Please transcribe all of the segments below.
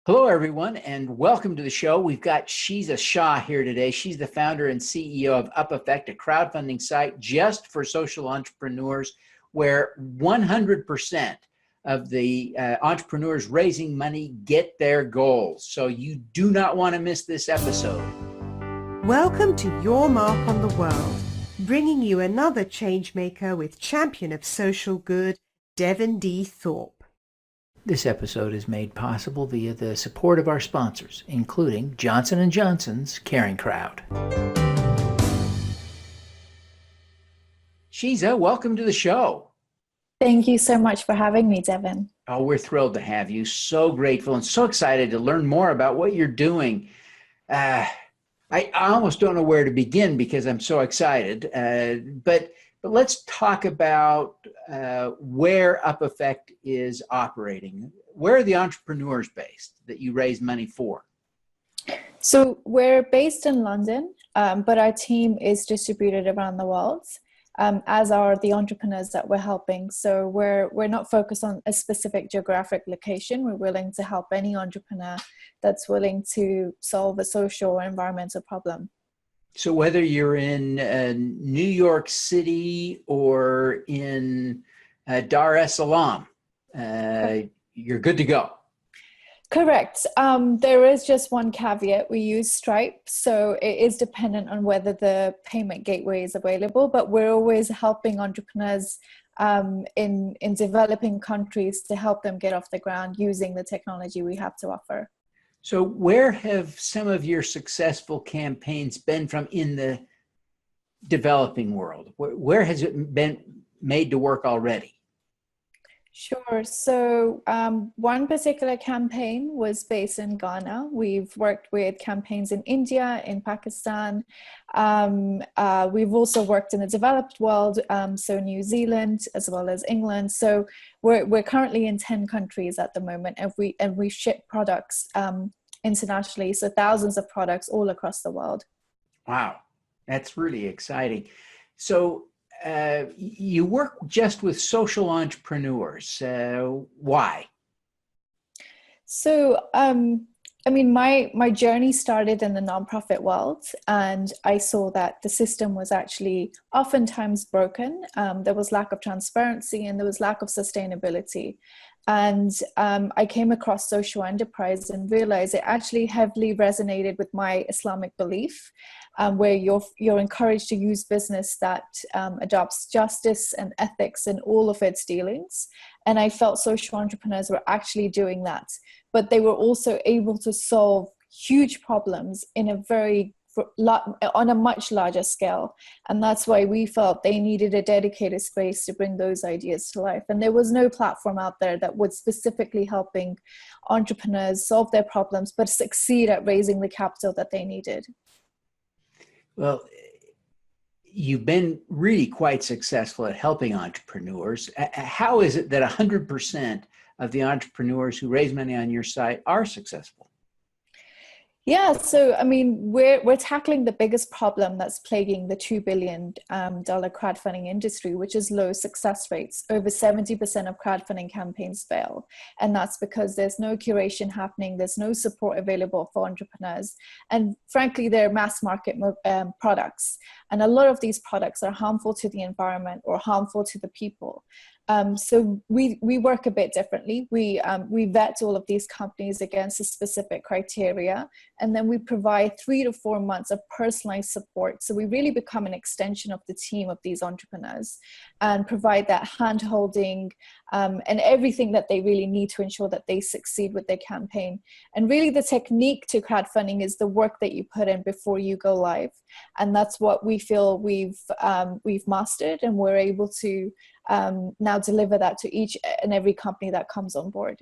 Hello, everyone, and welcome to the show. We've got Sheeza Shah here today. She's the founder and CEO of UpEffect, a crowdfunding site just for social entrepreneurs where 100% of the entrepreneurs raising money get their goals. So you do not want to miss this episode. Welcome to Your Mark on the World, bringing you another changemaker with champion of social good, Devin D. Thorpe. This episode is made possible via the support of our sponsors, including Johnson & Johnson's Caring Crowd. Sheeza, welcome to the show. Thank you so much for having me, Devin. Oh, we're thrilled to have you. So grateful and so excited to learn more about what you're doing. I almost don't know where to begin because I'm so excited. But let's talk about where UpEffect is operating. Where are the entrepreneurs based that you raise money for? So we're based in London, but our team is distributed around the world, as are the entrepreneurs that we're helping. So we're not focused on a specific geographic location. We're willing to help any entrepreneur that's willing to solve a social or environmental problem. So whether you're in New York City or in Dar es Salaam, you're good to go. Correct. There is just one caveat. We use Stripe, so it is dependent on whether the payment gateway is available, but we're always helping entrepreneurs in developing countries to help them get off the ground using the technology we have to offer. So where have some of your successful campaigns been from in the developing world? Where has it been made to work already? Sure. So one particular campaign was based in Ghana. We've worked with campaigns in India, in Pakistan. We've also worked in the developed world, so New Zealand as well as England. So we're currently in 10 countries at the moment, and we ship products internationally, so thousands of products all across the world. Wow, that's really exciting. So you work just with social entrepreneurs. Why? So, I mean, my journey started in the nonprofit world, and I saw that the system was actually oftentimes broken. There was lack of transparency and there was lack of sustainability. And I came across social enterprise and realized it actually heavily resonated with my Islamic belief, where you're encouraged to use business that adopts justice and ethics in all of its dealings. And I felt social entrepreneurs were actually doing that, but they were also able to solve huge problems in on a much larger scale. And that's why we felt they needed a dedicated space to bring those ideas to life. And there was no platform out there that was specifically helping entrepreneurs solve their problems, but succeed at raising the capital that they needed. Well, you've been really quite successful at helping entrepreneurs. How is it that 100% of the entrepreneurs who raise money on your site are successful? Yeah, so I mean, we're tackling the biggest problem that's plaguing the $2 billion crowdfunding industry, which is low success rates. Over 70% of crowdfunding campaigns fail. And that's because there's no curation happening, there's no support available for entrepreneurs. And frankly, they're mass market products. And a lot of these products are harmful to the environment or harmful to the people. So we work a bit differently. We vet all of these companies against a specific criteria, and then we provide 3 to 4 months of personalized support. So we really become an extension of the team of these entrepreneurs and provide that hand-holding and everything that they really need to ensure that they succeed with their campaign. And really the technique to crowdfunding is the work that you put in before you go live. And that's what we feel we've mastered, and we're able to now deliver that to each and every company that comes on board.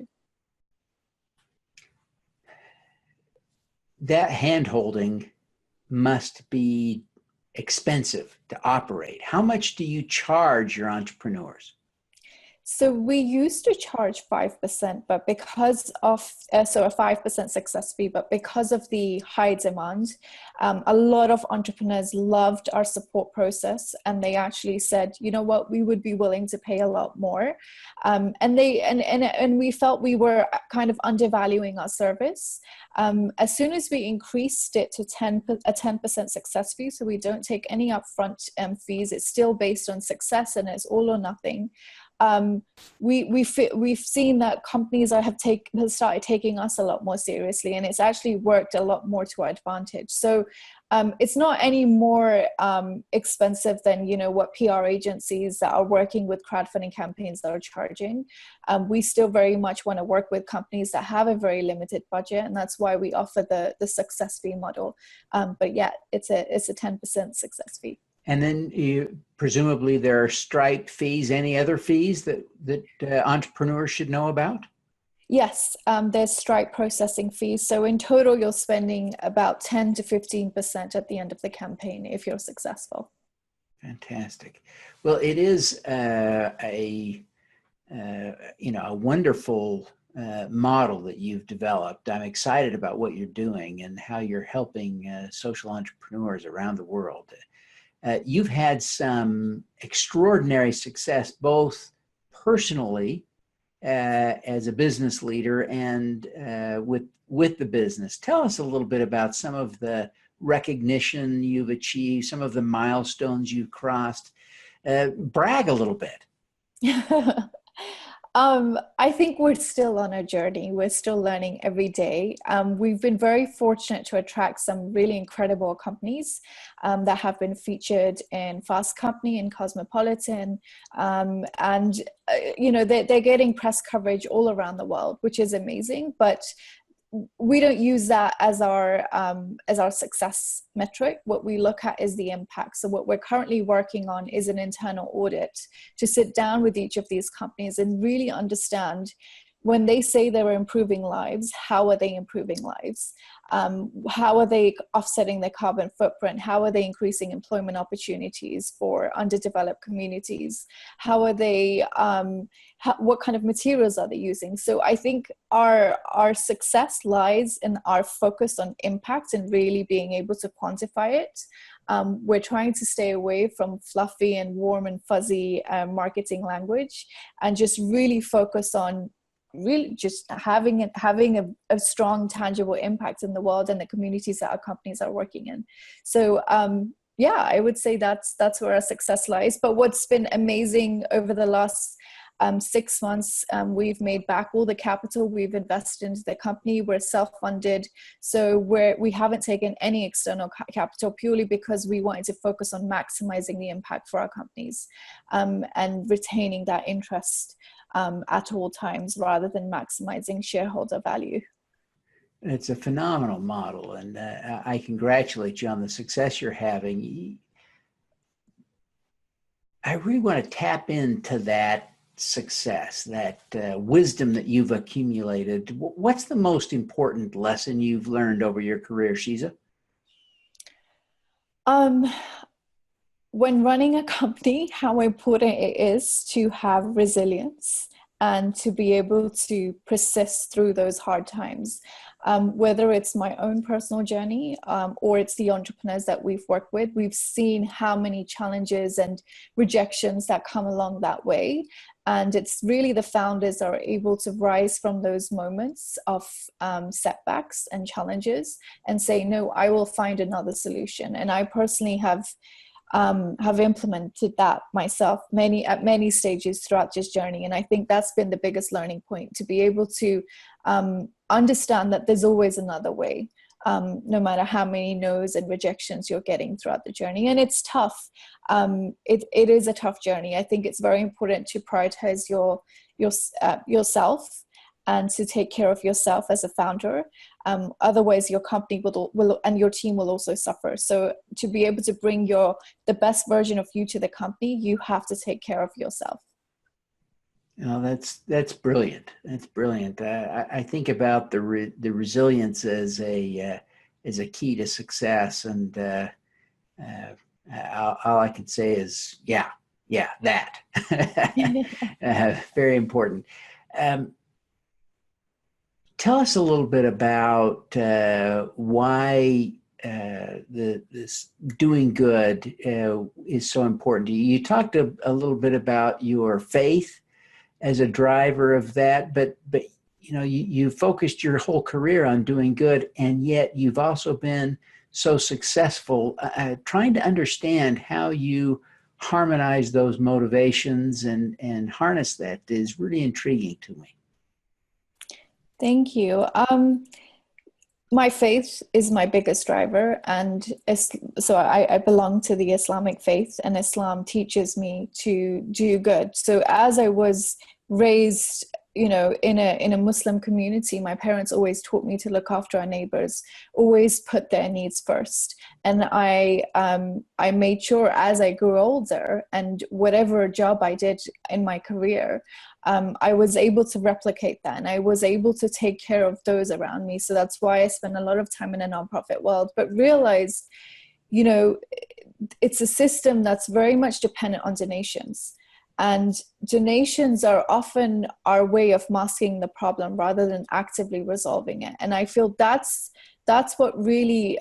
That hand-holding must be expensive to operate. How much do you charge your entrepreneurs? So we used to charge 5%, but because of, so a 5% success fee, but because of the high demand, a lot of entrepreneurs loved our support process, and they actually said, you know what, we would be willing to pay a lot more. And we felt we were kind of undervaluing our service. As soon as we increased it to a 10% success fee, so we don't take any upfront fees, it's still based on success and it's all or nothing. We've seen that companies have started taking us a lot more seriously, and it's actually worked a lot more to our advantage. So it's not any more expensive than, you know, what PR agencies that are working with crowdfunding campaigns that are charging. We still very much want to work with companies that have a very limited budget, and that's why we offer the success fee model. But yeah, it's a 10% success fee. And then presumably there are Stripe fees. Any other fees that entrepreneurs should know about? Yes, there's Stripe processing fees. So in total, you're spending about 10 to 15% at the end of the campaign if you're successful. Fantastic. Well, it is a wonderful model that you've developed. I'm excited about what you're doing and how you're helping social entrepreneurs around the world. You've had some extraordinary success, both personally as a business leader and with the business. Tell us a little bit about some of the recognition you've achieved, some of the milestones you've crossed. Brag a little bit. I think we're still on a journey. We're still learning every day. We've been very fortunate to attract some really incredible companies that have been featured in Fast Company and Cosmopolitan. They're getting press coverage all around the world, which is amazing. But we don't use that as our success metric. What we look at is the impact. So what we're currently working on is an internal audit to sit down with each of these companies and really understand, when they say they're improving lives, how are they improving lives? How are they offsetting their carbon footprint? How are they increasing employment opportunities for underdeveloped communities? How are they, what kind of materials are they using? So I think our success lies in our focus on impact and really being able to quantify it. We're trying to stay away from fluffy and warm and fuzzy marketing language, and just really focus on really just having a strong, tangible impact in the world and the communities that our companies are working in. So I would say that's where our success lies. But what's been amazing over the last 6 months, we've made back all the capital we've invested into the company. We're self-funded, so we haven't taken any external capital, purely because we wanted to focus on maximizing the impact for our companies and retaining that interest at all times, rather than maximizing shareholder value. It's a phenomenal model, and I congratulate you on the success you're having. I really want to tap into that success, that wisdom that you've accumulated. What's the most important lesson you've learned over your career, Sheeza? When running a company, how important it is to have resilience and to be able to persist through those hard times. Whether it's my own personal journey or it's the entrepreneurs that we've worked with, we've seen how many challenges and rejections that come along that way. And it's really the founders that are able to rise from those moments of setbacks and challenges and say, no, I will find another solution. And I personally have implemented that myself at many stages throughout this journey. And I think that's been the biggest learning point, to be able to understand that there's always another way, no matter how many no's and rejections you're getting throughout the journey. And it's tough. It is a tough journey. I think it's very important to prioritize yourself and to take care of yourself as a founder. Otherwise, your company will and your team will also suffer. So to be able to bring the best version of you to the company, you have to take care of yourself. That's brilliant. That's brilliant. I think about the resilience as a key to success, and all I can say is, yeah, Yeah, that. Very important. Um, Tell us a little bit about why this doing good is so important to you. You talked a little bit about your faith as a driver of that, but you focused your whole career on doing good, and yet you've also been so successful. Trying to understand how you harmonize those motivations and harness that is really intriguing to me. Thank you. My faith is my biggest driver, and so I belong to the Islamic faith, and Islam teaches me to do good. So as I was raised, in a Muslim community, my parents always taught me to look after our neighbors, always put their needs first. And I made sure as I grew older, and whatever job I did in my career, I was able to replicate that, and I was able to take care of those around me. So that's why I spend a lot of time in the nonprofit world, but realize, it's a system that's very much dependent on donations. And donations are often our way of masking the problem rather than actively resolving it. And I feel that's what really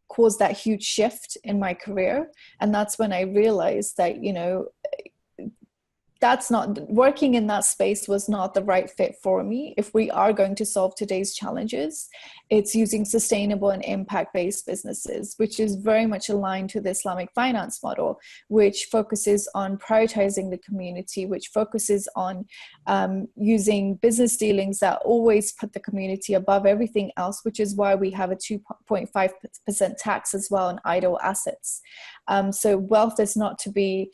caused that huge shift in my career. And that's when I realized that, that's not working in that space was not the right fit for me. If we are going to solve today's challenges, it's using sustainable and impact-based businesses, which is very much aligned to the Islamic finance model, which focuses on prioritizing the community, which focuses on using business dealings that always put the community above everything else, which is why we have a 2.5% tax as well on idle assets. So wealth is not to be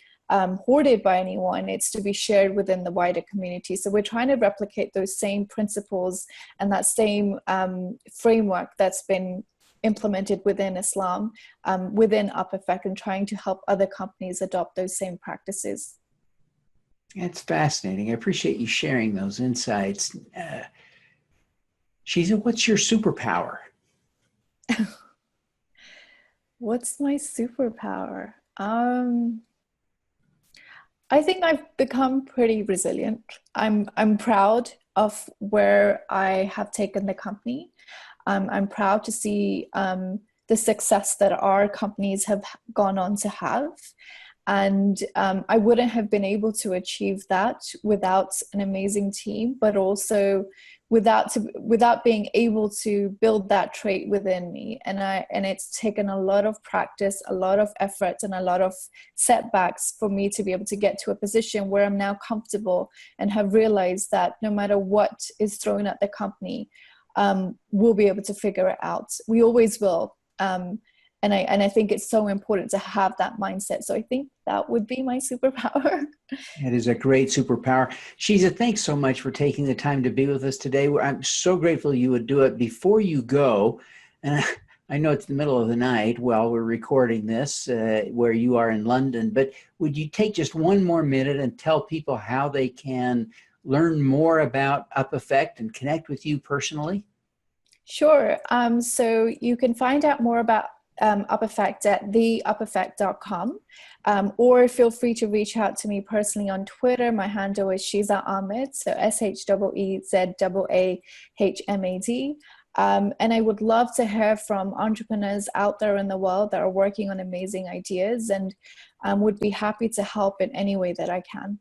hoarded by anyone, it's to be shared within the wider community. So we're trying to replicate those same principles and that same framework that's been implemented within Islam, within UpEffect, and trying to help other companies adopt those same practices. It's fascinating. I appreciate you sharing those insights. Sheeza, what's your superpower? What's my superpower? I think I've become pretty resilient. I'm proud of where I have taken the company. I'm proud to see the success that our companies have gone on to have. And I wouldn't have been able to achieve that without an amazing team, but also without being able to build that trait within me. And it's taken a lot of practice, a lot of effort, and a lot of setbacks for me to be able to get to a position where I'm now comfortable and have realized that no matter what is thrown at the company, we'll be able to figure it out. We always will. And I think it's so important to have that mindset. So I think that would be my superpower. It is a great superpower. Sheeza, thanks so much for taking the time to be with us today. I'm so grateful you would do it. Before you go, and I know it's the middle of the night while we're recording this, where you are in London, but would you take just one more minute and tell people how they can learn more about UpEffect and connect with you personally? Sure. So you can find out more about UpEffect at theupeffect.com, or feel free to reach out to me personally on Twitter. My handle is Sheeza Ahmed, so SHEEZAAHMAD. And I would love to hear from entrepreneurs out there in the world that are working on amazing ideas, and would be happy to help in any way that I can.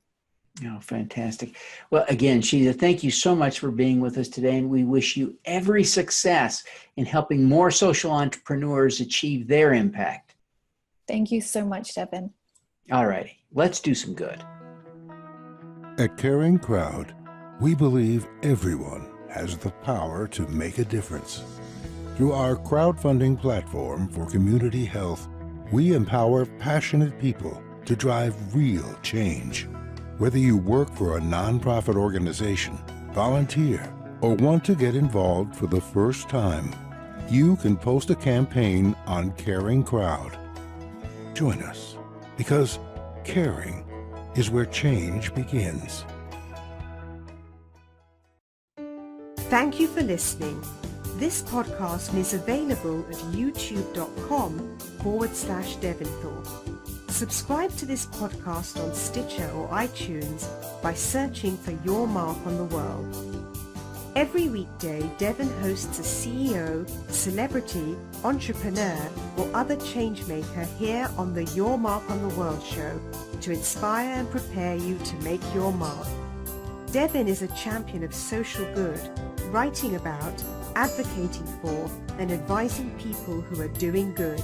Oh, fantastic. Well, again, Sheeza, thank you so much for being with us today, and we wish you every success in helping more social entrepreneurs achieve their impact. Thank you so much, Devin. All righty, let's do some good. At Caring Crowd, we believe everyone has the power to make a difference. Through our crowdfunding platform for community health, we empower passionate people to drive real change. Whether you work for a nonprofit organization, volunteer, or want to get involved for the first time, you can post a campaign on Caring Crowd. Join us, because caring is where change begins. Thank you for listening. This podcast is available at youtube.com/Devin Thorpe. Subscribe to this podcast on Stitcher or iTunes by searching for Your Mark on the World. Every weekday, Devin hosts a CEO, celebrity, entrepreneur, or other changemaker here on the Your Mark on the World show to inspire and prepare you to make your mark. Devin is a champion of social good, writing about, advocating for, and advising people who are doing good.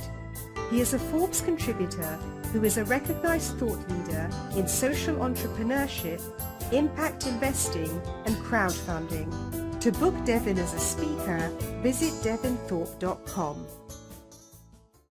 He is a Forbes contributor who is a recognized thought leader in social entrepreneurship, impact investing, and crowdfunding. To book Devin as a speaker, visit devinthorpe.com.